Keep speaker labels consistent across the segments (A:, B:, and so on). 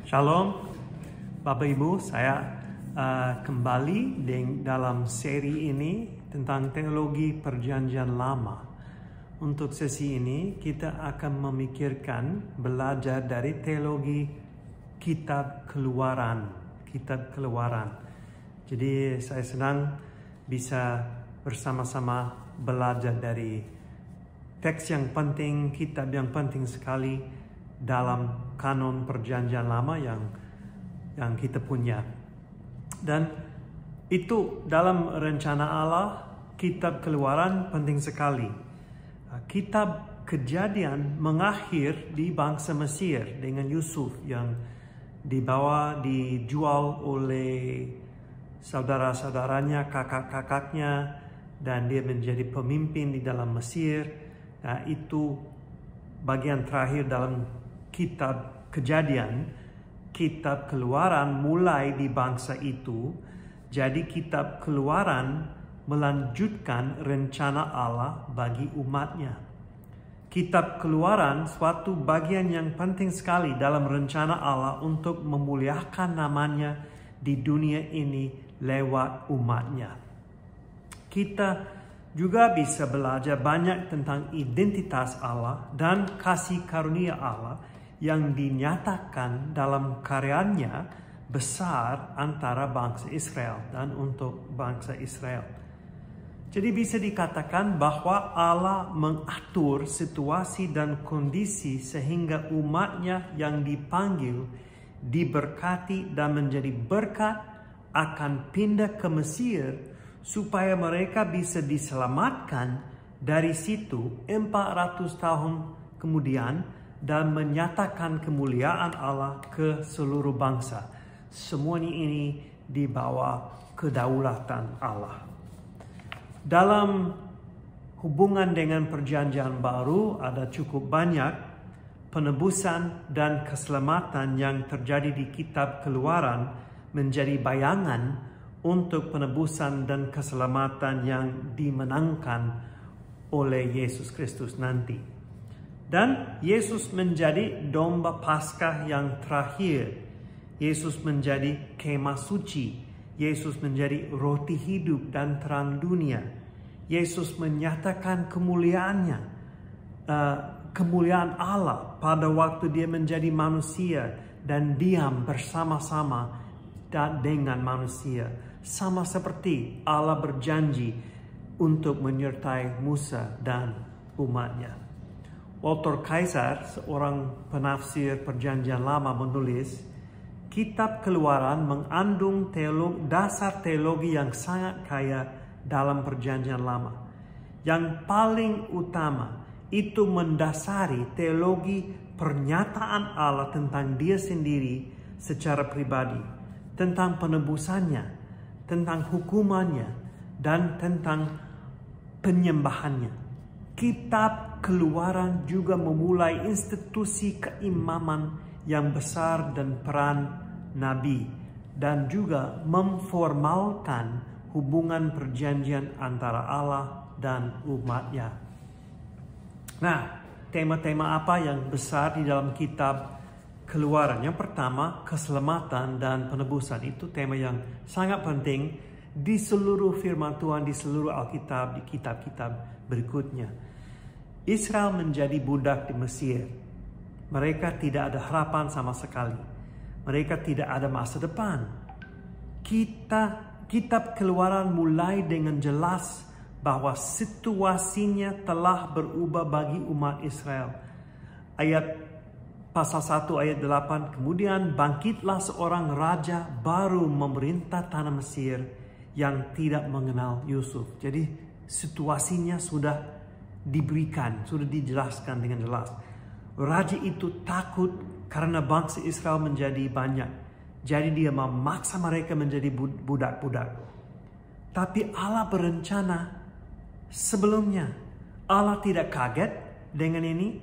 A: Shalom, Bapak Ibu, saya kembali dalam seri ini tentang teologi Perjanjian Lama. Untuk sesi ini kita akan memikirkan belajar dari teologi Kitab Keluaran. Jadi saya senang bisa bersama-sama belajar dari teks yang penting, kitab yang penting sekali dalam kanon Perjanjian Lama yang kita punya. Dan itu dalam rencana Allah, kitab Keluaran penting sekali. Kitab Kejadian mengakhir di bangsa Mesir dengan Yusuf yang dijual oleh saudara-saudaranya, kakak-kakaknya, dan dia menjadi pemimpin di dalam Mesir. Nah, itu bagian terakhir dalam Kitab Kejadian. Kitab Keluaran mulai di bangsa itu. Jadi Kitab Keluaran melanjutkan rencana Allah bagi umatnya. Kitab Keluaran suatu bagian yang penting sekali dalam rencana Allah untuk memuliakan namanya di dunia ini lewat umatnya. Kita juga bisa belajar banyak tentang identitas Allah dan kasih karunia Allah yang dinyatakan dalam karyanya besar antara bangsa Israel dan untuk bangsa Israel. Jadi bisa dikatakan bahwa Allah mengatur situasi dan kondisi sehingga umatnya yang dipanggil, diberkati dan menjadi berkat akan pindah ke Mesir supaya mereka bisa diselamatkan dari situ 400 tahun kemudian dan menyatakan kemuliaan Allah ke seluruh bangsa. Semuanya ini di bawah kedaulatan Allah. Dalam hubungan dengan Perjanjian Baru ada cukup banyak penebusan dan keselamatan yang terjadi di Kitab Keluaran menjadi bayangan untuk penebusan dan keselamatan yang dimenangkan oleh Yesus Kristus nanti. Dan Yesus menjadi domba Paskah yang terakhir. Yesus menjadi kemah suci. Yesus menjadi roti hidup dan terang dunia. Yesus menyatakan kemuliaannya, kemuliaan Allah pada waktu dia menjadi manusia dan diam bersama-sama dengan manusia. Sama seperti Allah berjanji untuk menyertai Musa dan umatnya. Walter Kaiser, seorang penafsir Perjanjian Lama, menulis, Kitab Keluaran mengandung dasar teologi yang sangat kaya dalam Perjanjian Lama. Yang paling utama itu mendasari teologi pernyataan Allah tentang Dia sendiri secara pribadi, tentang penebusannya, tentang hukumannya, dan tentang penyembahannya. Kitab Keluaran juga memulai institusi keimaman yang besar dan peran nabi, dan juga memformalkan hubungan perjanjian antara Allah dan umatnya. Nah, tema-tema apa yang besar di dalam Kitab Keluaran? Yang pertama, keselamatan dan penebusan. Itu tema yang sangat penting di seluruh firman Tuhan, di seluruh Alkitab, di kitab-kitab berikutnya. Israel menjadi budak di Mesir. Mereka tidak ada harapan sama sekali. Mereka tidak ada masa depan. Kitab Keluaran mulai dengan jelas bahwa situasinya telah berubah bagi umat Israel. Pasal 1 ayat 8, kemudian bangkitlah seorang raja baru memerintah tanah Mesir yang tidak mengenal Yusuf. Jadi situasinya sudah diberikan, sudah dijelaskan dengan jelas. Raja itu takut karena bangsa Israel menjadi banyak. Jadi dia memaksa mereka menjadi budak-budak. Tapi Allah berencana sebelumnya. Allah tidak kaget dengan ini.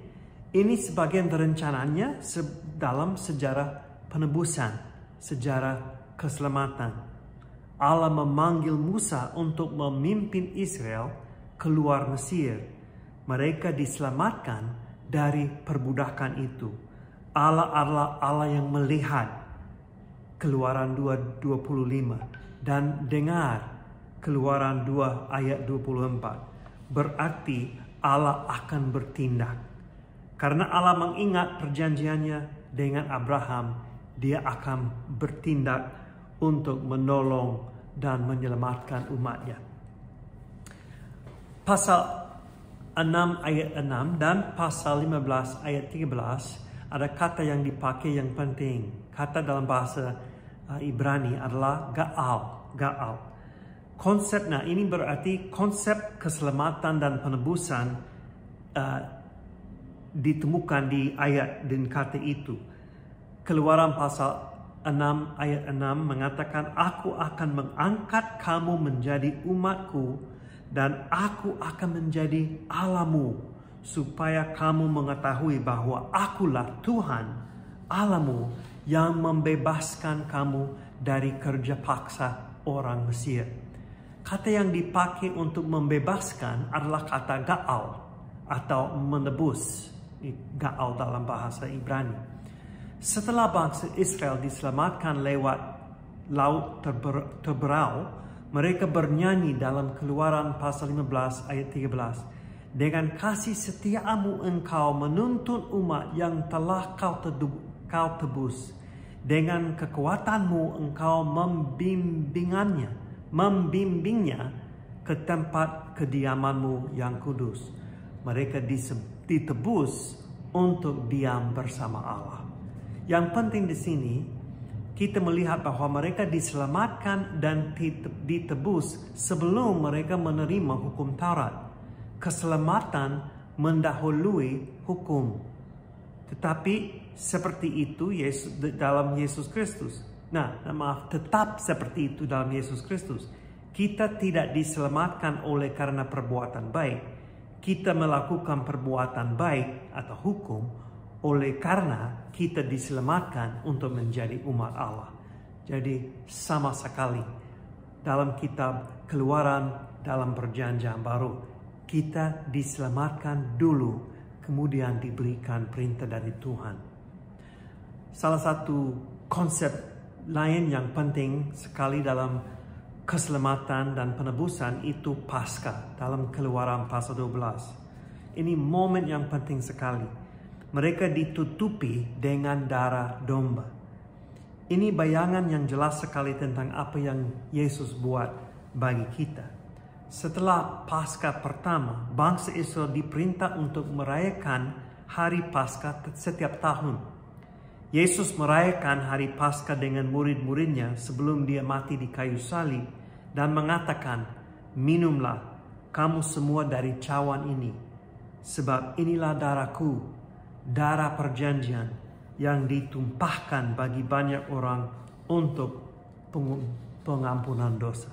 A: Ini sebagian rencananya dalam sejarah penebusan, sejarah keselamatan. Allah memanggil Musa untuk memimpin Israel keluar Mesir. Mereka diselamatkan dari perbudakan itu. Allah adalah Allah yang melihat, Keluaran 2:25, dan dengar, Keluaran 2 ayat 24. Berarti Allah akan bertindak. Karena Allah mengingat perjanjiannya dengan Abraham, dia akan bertindak untuk menolong dan menyelamatkan umatnya. Pasal 6 ayat 6 dan pasal 15 ayat 13 ada kata yang dipakai yang penting. Kata dalam bahasa Ibrani adalah ga'al. Konsepnya ini berarti konsep keselamatan dan penebusan ditemukan di ayat dan kata itu. Keluaran pasal 6 ayat 6 mengatakan, aku akan mengangkat kamu menjadi umatku dan aku akan menjadi Allahmu, supaya kamu mengetahui bahwa akulah Tuhan Allahmu yang membebaskan kamu dari kerja paksa orang Mesir. Kata yang dipakai untuk membebaskan adalah kata ga'al atau menebus. Ga'al dalam bahasa Ibrani. Setelah bangsa Israel diselamatkan lewat laut terberal, mereka bernyanyi dalam Keluaran pasal 15 ayat 13. Dengan kasih setiamu engkau menuntun umat yang telah kau tebus. Dengan kekuatanmu engkau membimbingnya ke tempat kediamanmu yang kudus. Mereka ditebus untuk diam bersama Allah. Yang penting di sini, kita melihat bahwa mereka diselamatkan dan ditebus sebelum mereka menerima hukum Taurat. Keselamatan mendahului hukum. Tetapi seperti itu dalam Yesus Kristus. Tetap seperti itu dalam Yesus Kristus. Kita tidak diselamatkan oleh karena perbuatan baik. Kita melakukan perbuatan baik atau hukum oleh karena kita diselamatkan untuk menjadi umat Allah. Jadi sama sekali dalam kitab Keluaran, dalam perjanjian baru, kita diselamatkan dulu, kemudian diberikan perintah dari Tuhan. Salah satu konsep lain yang penting sekali dalam keselamatan dan penebusan itu Paskah dalam Keluaran pasal 12. Ini momen yang penting sekali. Mereka ditutupi dengan darah domba. Ini bayangan yang jelas sekali tentang apa yang Yesus buat bagi kita. Setelah Paskah pertama, bangsa Israel diperintah untuk merayakan hari Paskah setiap tahun. Yesus merayakan hari Paskah dengan murid-muridnya sebelum dia mati di kayu salib dan mengatakan, minumlah kamu semua dari cawan ini, sebab inilah darahku, darah perjanjian yang ditumpahkan bagi banyak orang untuk pengampunan dosa.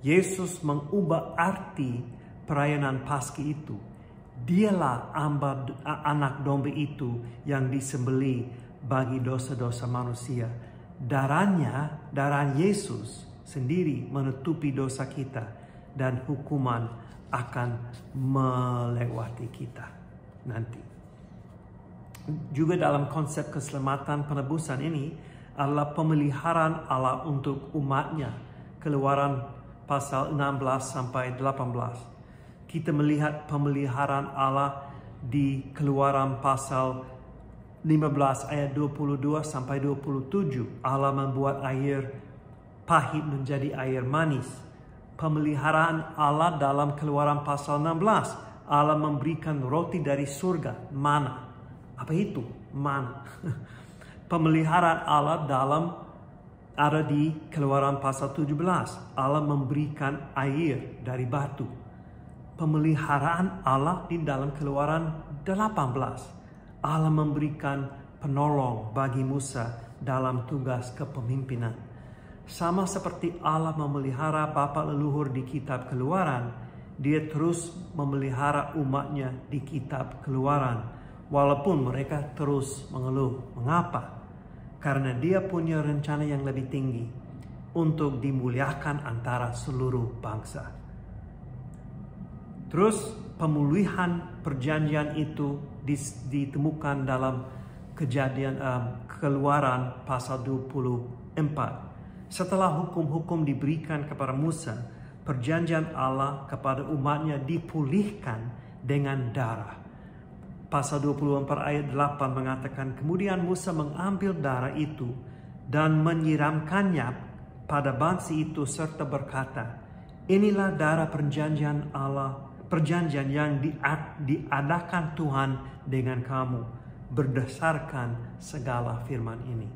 A: Yesus mengubah arti perayaan Paskah itu. Dialah anak domba itu yang disembelih bagi dosa-dosa manusia. Darah Yesus sendiri menutupi dosa kita dan hukuman akan melewati kita nanti. Juga dalam konsep keselamatan penebusan ini adalah pemeliharaan Allah untuk umatnya. Keluaran pasal 16 sampai 18. Kita melihat pemeliharaan Allah di Keluaran pasal 15 ayat 22 sampai 27. Allah membuat air pahit menjadi air manis. Pemeliharaan Allah dalam Keluaran pasal 16. Allah memberikan roti dari surga, mana. Apa itu? Mana. Pemeliharaan Allah ada di Keluaran pasal 17. Allah memberikan air dari batu. Pemeliharaan Allah di dalam Keluaran 18. Allah memberikan penolong bagi Musa dalam tugas kepemimpinan. Sama seperti Allah memelihara bapa leluhur di kitab Keluaran, dia terus memelihara umatnya di kitab Keluaran. Walaupun mereka terus mengeluh. Mengapa? Karena dia punya rencana yang lebih tinggi untuk dimuliakan antara seluruh bangsa. Terus pemulihan perjanjian itu ditemukan dalam Keluaran pasal 24. Setelah hukum-hukum diberikan kepada Musa, perjanjian Allah kepada umatnya dipulihkan dengan darah. Pasal 24 ayat 8 mengatakan, kemudian Musa mengambil darah itu dan menyiramkannya pada bangsa itu serta berkata, inilah darah perjanjian Allah, perjanjian yang diadakan Tuhan dengan kamu berdasarkan segala firman ini.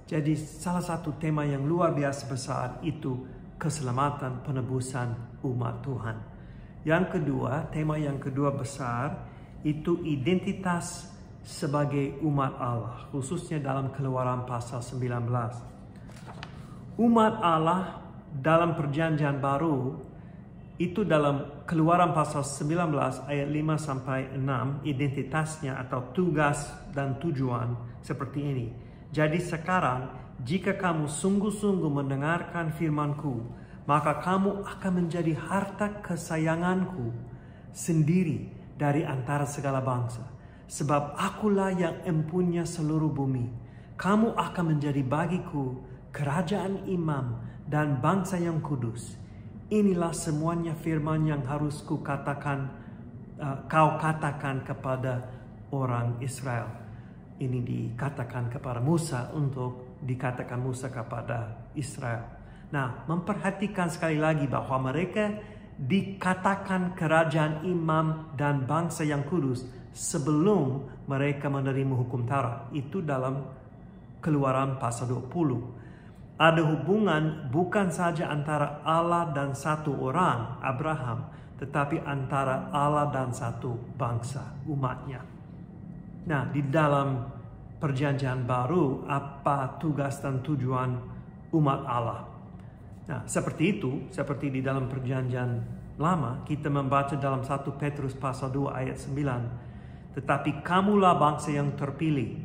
A: Jadi salah satu tema yang luar biasa besar itu keselamatan penebusan umat Tuhan. Yang kedua, tema yang kedua besar itu identitas sebagai umat Allah, khususnya dalam Keluaran pasal 19. Umat Allah dalam perjanjian baru itu dalam Keluaran pasal 19 ayat 5 sampai 6, identitasnya atau tugas dan tujuan seperti ini. Jadi sekarang jika kamu sungguh-sungguh mendengarkan firman-Ku, maka kamu akan menjadi harta kesayanganku sendiri dari antara segala bangsa. Sebab akulah yang empunya seluruh bumi. Kamu akan menjadi bagiku kerajaan imam dan bangsa yang kudus. Inilah semuanya firman yang harus kau katakan kepada orang Israel. Ini dikatakan kepada Musa untuk dikatakan Musa kepada Israel. Nah, memperhatikan sekali lagi bahwa mereka dikatakan kerajaan imam dan bangsa yang kudus sebelum mereka menerima hukum Taurat. Itu dalam Keluaran pasal 20. Ada hubungan bukan saja antara Allah dan satu orang, Abraham, tetapi antara Allah dan satu bangsa, umatnya. Nah, di dalam perjanjian baru, apa tugas dan tujuan umat Allah? Nah, seperti itu, seperti di dalam perjanjian lama, kita membaca dalam 1 Petrus pasal 2 ayat 9. Tetapi kamulah bangsa yang terpilih,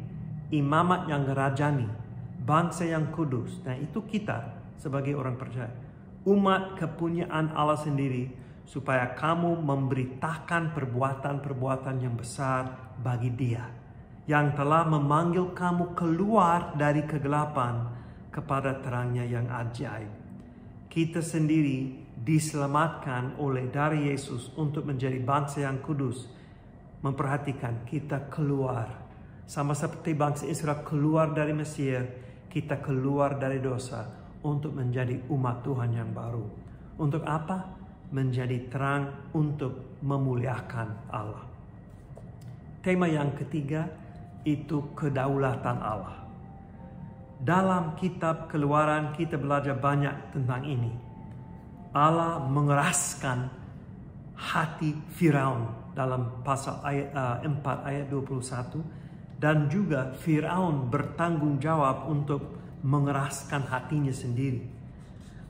A: imamat yang rajani, bangsa yang kudus. Nah, itu kita sebagai orang percaya. Umat kepunyaan Allah sendiri, supaya kamu memberitakan perbuatan-perbuatan yang besar bagi Dia, yang telah memanggil kamu keluar dari kegelapan kepada terangnya yang ajaib. Kita sendiri diselamatkan oleh dari Yesus untuk menjadi bangsa yang kudus. Memperhatikan, kita keluar. Sama seperti bangsa Israel keluar dari Mesir, kita keluar dari dosa untuk menjadi umat Tuhan yang baru. Untuk apa? Menjadi terang untuk memuliakan Allah. Tema yang ketiga itu kedaulatan Allah. Dalam kitab Keluaran kita belajar banyak tentang ini. Allah mengeraskan hati Firaun dalam pasal 4 ayat 21. Dan juga Firaun bertanggung jawab untuk mengeraskan hatinya sendiri.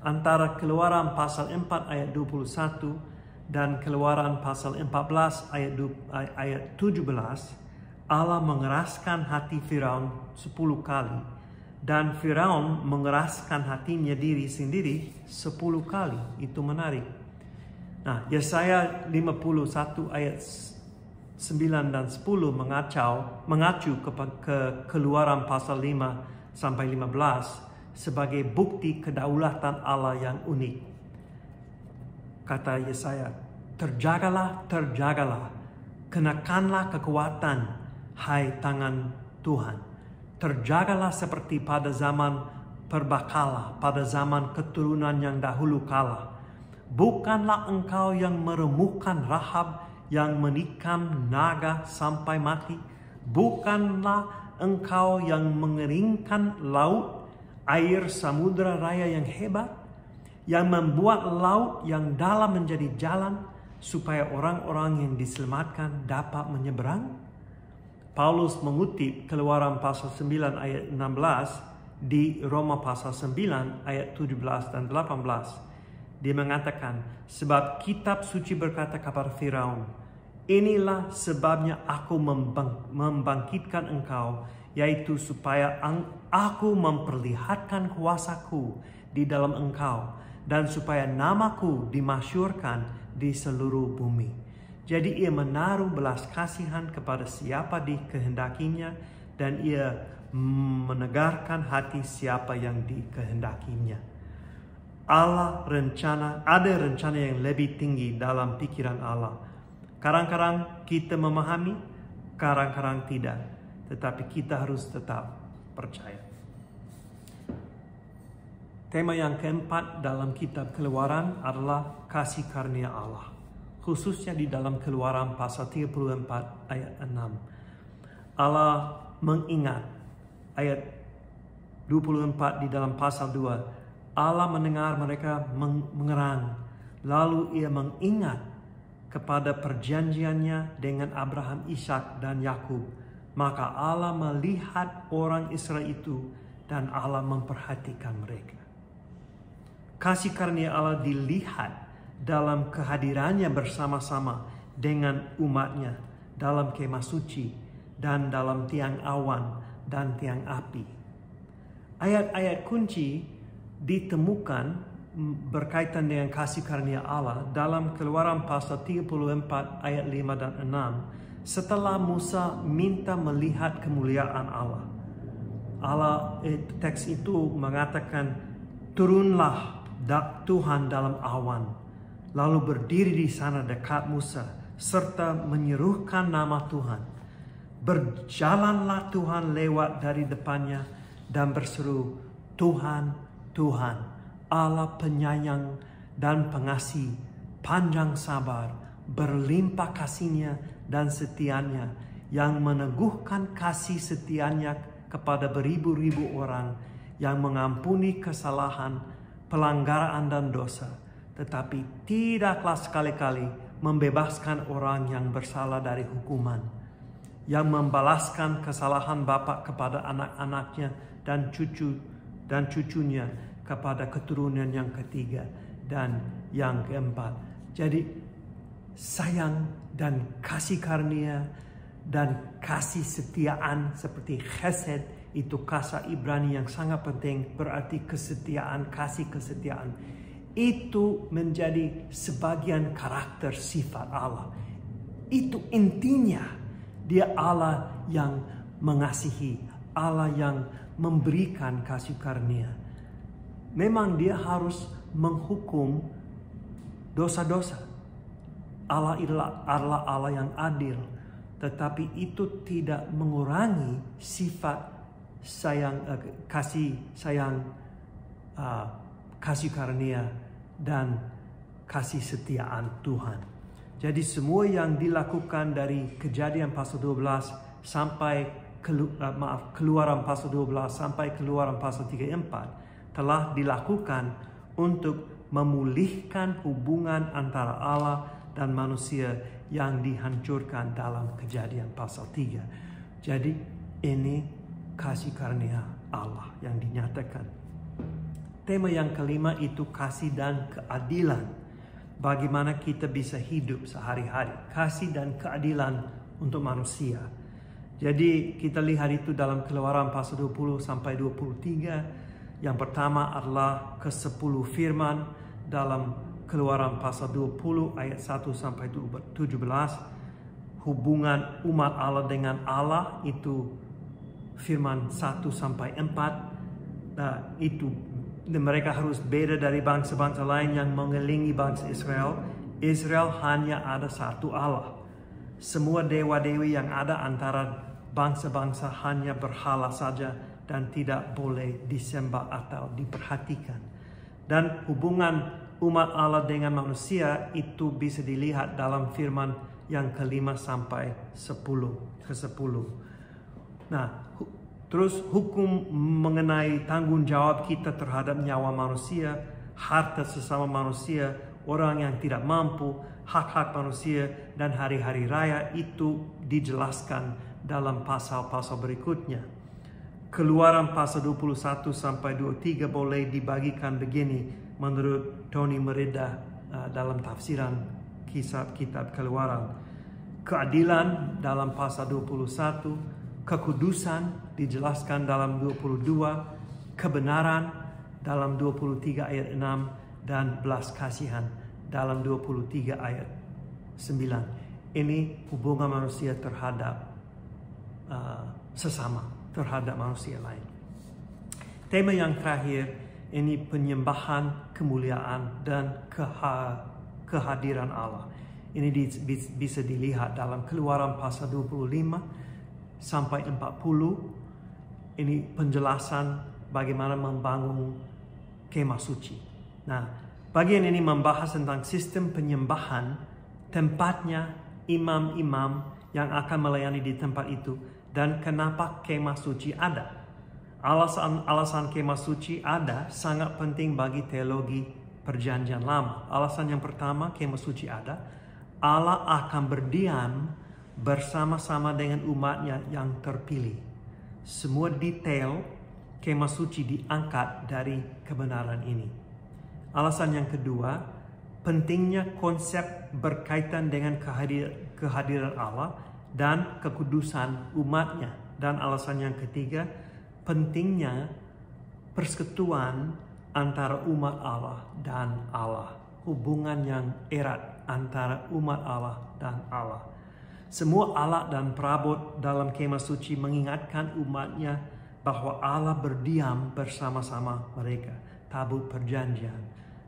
A: Antara Keluaran pasal 4 ayat 21 dan Keluaran pasal 14 ayat 17, Allah mengeraskan hati Firaun 10 kali. Dan Firaun mengeraskan hatinya diri sendiri 10 kali. Itu menarik. Nah, Yesaya 51 ayat 9 dan 10 mengacu ke Keluaran pasal 5 sampai 15 sebagai bukti kedaulatan Allah yang unik. Kata Yesaya, terjagalah, kenakanlah kekuatan, hai tangan Tuhan. Terjagalah seperti pada zaman perbakala, pada zaman keturunan yang dahulu kala. Bukanlah engkau yang meremukkan Rahab, yang menikam naga sampai mati. Bukanlah engkau yang mengeringkan laut, air samudra raya yang hebat, yang membuat laut yang dalam menjadi jalan, supaya orang-orang yang diselamatkan dapat menyeberang. Paulus mengutip Keluaran pasal 9 ayat 16 di Roma pasal 9 ayat 17 dan 18. Dia mengatakan, sebab kitab suci berkata kepada Firaun, inilah sebabnya aku membangkitkan engkau, yaitu supaya aku memperlihatkan kuasaku di dalam engkau, dan supaya namaku dimasyurkan di seluruh bumi. Jadi ia menaruh belas kasihan kepada siapa dikehendakinya, dan ia menegarkan hati siapa yang dikehendakinya. Ada rencana yang lebih tinggi dalam pikiran Allah. Kadang-kadang kita memahami, kadang-kadang tidak. Tetapi kita harus tetap percaya. Tema yang keempat dalam kitab Keluaran adalah kasih karunia Allah. Khususnya di dalam Keluaran pasal 34 ayat 6. Allah mengingat ayat 24 di dalam pasal 2. Allah mendengar mereka mengerang. Lalu ia mengingat kepada perjanjiannya dengan Abraham, Ishak, dan Yakub. Maka Allah melihat orang Israel itu dan Allah memperhatikan mereka. Kasih karunia Allah dilihat dalam kehadirannya bersama-sama dengan umatnya dalam kemah suci dan dalam tiang awan dan tiang api. Ayat-ayat kunci ditemukan berkaitan dengan kasih karunia Allah dalam Keluaran pasal 34 ayat 5 dan 6. Setelah Musa minta melihat kemuliaan Allah. Teks itu mengatakan, turunlah Tuhan dalam awan, lalu berdiri di sana dekat Musa, serta menyerukan nama Tuhan. Berjalanlah Tuhan lewat dari depannya dan berseru, Tuhan, Tuhan, Allah penyayang dan pengasih, panjang sabar, berlimpah kasihnya dan setianya, yang meneguhkan kasih setianya kepada beribu-ribu orang, yang mengampuni kesalahan, pelanggaran dan dosa, tetapi tidaklah sekali-kali membebaskan orang yang bersalah dari hukuman, yang membalaskan kesalahan bapa kepada anak-anaknya dan cucunya kepada keturunan yang ketiga dan yang keempat. Jadi sayang dan kasih karunia dan kasih setiaan seperti chesed, itu kata Ibrani yang sangat penting, berarti kesetiaan, kasih kesetiaan. Itu menjadi sebagian karakter sifat Allah. Itu intinya, dia Allah yang mengasihi, Allah yang memberikan kasih karunia. Memang dia harus menghukum dosa-dosa. Allah adalah Allah yang adil, tetapi itu tidak mengurangi sifat kasih karunia dan kasih setiaan Tuhan. Jadi semua yang dilakukan dari Kejadian pasal 12 sampai Keluaran pasal 12 sampai Keluaran pasal 34 telah dilakukan untuk memulihkan hubungan antara Allah dan manusia yang dihancurkan dalam Kejadian pasal 3. Jadi ini kasih karunia Allah yang dinyatakan. Tema yang kelima itu kasih dan keadilan. Bagaimana kita bisa hidup sehari-hari. Kasih dan keadilan untuk manusia. Jadi kita lihat itu dalam Keluaran pasal 20 sampai 23. Yang pertama adalah ke-10 firman dalam Keluaran pasal 20 ayat 1 sampai 17. Hubungan umat Allah dengan Allah itu firman 1 sampai 4. Nah, itu mereka harus beda dari bangsa-bangsa lain yang mengelilingi bangsa Israel. Israel hanya ada satu Allah. Semua dewa-dewi yang ada antara bangsa-bangsa hanya berhala saja dan tidak boleh disembah atau diperhatikan. Dan hubungan umat Allah dengan manusia itu bisa dilihat dalam firman yang ke-5 sampai ke-10. Nah, terus hukum mengenai tanggung jawab kita terhadap nyawa manusia, harta sesama manusia, orang yang tidak mampu, hak-hak manusia, dan hari-hari raya itu dijelaskan dalam pasal-pasal berikutnya. Keluaran pasal 21 sampai 23 boleh dibagikan begini menurut Tony Merida dalam tafsiran kisah kitab Keluaran. Keadilan dalam pasal 21, kekudusan dijelaskan dalam 22, kebenaran dalam 23 ayat 6, dan belas kasihan dalam 23 ayat 9. Ini hubungan manusia terhadap sesama, terhadap manusia lain. Tema yang terakhir ini penyembahan, kemuliaan, dan kehadiran Allah. Ini bisa dilihat dalam Keluaran pasal 25 sampai 40. Ini penjelasan bagaimana membangun kemah suci. Nah, bagian ini membahas tentang sistem penyembahan, tempatnya, imam-imam yang akan melayani di tempat itu, dan kenapa kemah suci ada. Alasan kemah suci ada sangat penting bagi teologi Perjanjian Lama. Alasan yang pertama, kemah suci ada, Allah akan berdiam bersama-sama dengan umatnya yang terpilih. Semua detail kemah suci diangkat dari kebenaran ini. Alasan yang kedua, pentingnya konsep berkaitan dengan kehadiran Allah dan kekudusan umatnya. Dan alasan yang ketiga, pentingnya persekutuan antara umat Allah dan Allah. Hubungan yang erat antara umat Allah dan Allah. Semua alat dan perabot dalam kemah suci mengingatkan umatnya bahwa Allah berdiam bersama-sama mereka. Tabut perjanjian,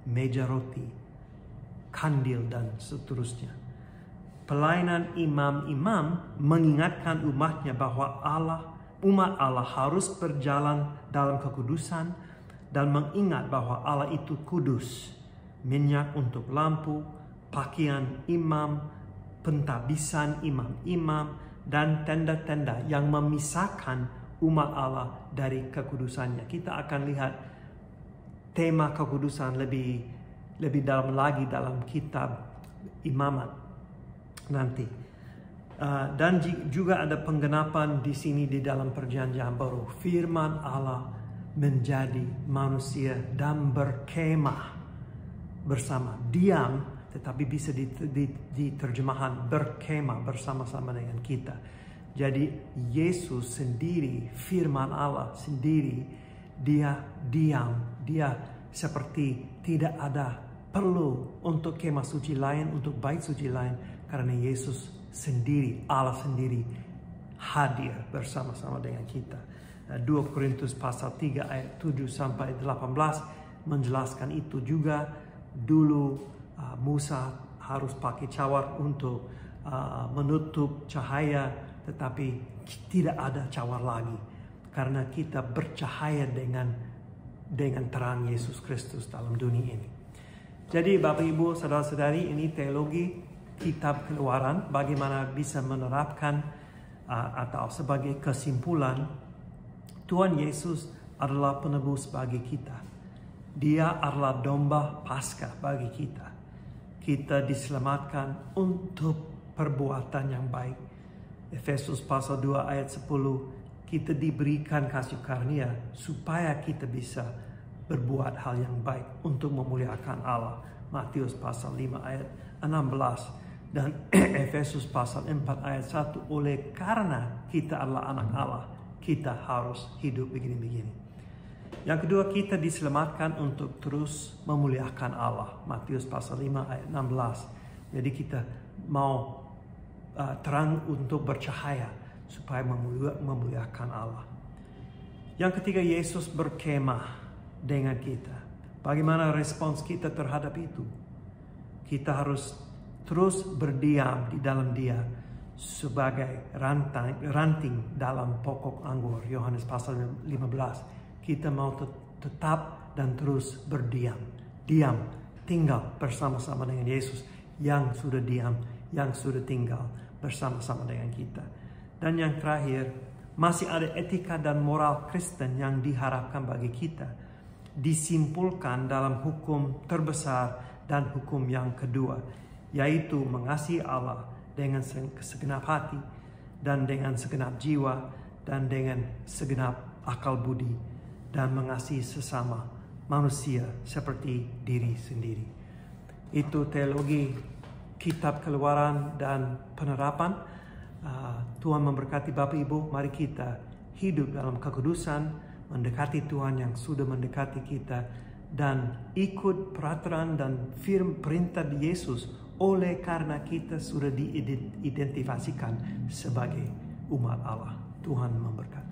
A: meja roti, kandil, dan seterusnya. Pelayanan imam-imam mengingatkan umatnya bahwa umat Allah harus berjalan dalam kekudusan dan mengingat bahwa Allah itu kudus. Minyak untuk lampu, pakaian imam, pentabisan imam-imam, dan tenda-tenda yang memisahkan umat Allah dari kekudusannya. Kita akan lihat tema kekudusan lebih dalam lagi dalam kitab Imamat nanti. Dan juga ada penggenapan di sini di dalam Perjanjian Baru. Firman Allah menjadi manusia dan berkemah bersama. Diam, tetapi bisa diterjemahkan berkemah bersama-sama dengan kita. Jadi Yesus sendiri, firman Allah sendiri, dia diam. Dia seperti tidak ada perlu untuk kemah suci lain, untuk bait suci lain. Karena Yesus sendiri, Allah sendiri hadir bersama-sama dengan kita. 2 Korintus pasal 3 ayat 7 sampai 18 menjelaskan itu juga. Dulu Musa harus pakai cawar untuk menutup cahaya, tetapi tidak ada cawar lagi karena kita bercahaya dengan terang Yesus Kristus dalam dunia ini. Jadi Bapak Ibu, saudara-saudari, ini teologi kitab Keluaran, bagaimana bisa menerapkan atau sebagai kesimpulan, Tuhan Yesus adalah penebus bagi kita. Dia adalah domba Paskah bagi kita. Kita diselamatkan untuk perbuatan yang baik. Efesus pasal 2 ayat 10, kita diberikan kasih karunia supaya kita bisa berbuat hal yang baik untuk memuliakan Allah. Matius pasal 5 ayat 16 dan Efesus pasal 4 ayat 1, oleh karena kita adalah anak Allah, kita harus hidup begini-begini. Yang kedua, kita diselamatkan untuk terus memuliakan Allah. Matius pasal 5 ayat 16. Jadi kita mau terang untuk bercahaya supaya memuliakan Allah. Yang ketiga, Yesus berkemah dengan kita. Bagaimana respons kita terhadap itu? Kita harus terus berdiam di dalam Dia sebagai ranting dalam pokok anggur. Yohanes pasal 15. Kita mau tetap dan terus berdiam. Diam, tinggal bersama-sama dengan Yesus yang sudah diam, yang sudah tinggal bersama-sama dengan kita. Dan yang terakhir, masih ada etika dan moral Kristen yang diharapkan bagi kita. Disimpulkan dalam hukum terbesar dan hukum yang kedua, yaitu mengasihi Allah dengan segenap hati dan dengan segenap jiwa dan dengan segenap akal budi, dan mengasihi sesama manusia seperti diri sendiri. Itu teologi kitab Keluaran dan penerapan. Tuhan memberkati Bapak Ibu. Mari kita hidup dalam kekudusan, mendekati Tuhan yang sudah mendekati kita, dan ikut peraturan dan perintah Yesus oleh karena kita sudah diidentifikasikan sebagai umat Allah. Tuhan memberkati.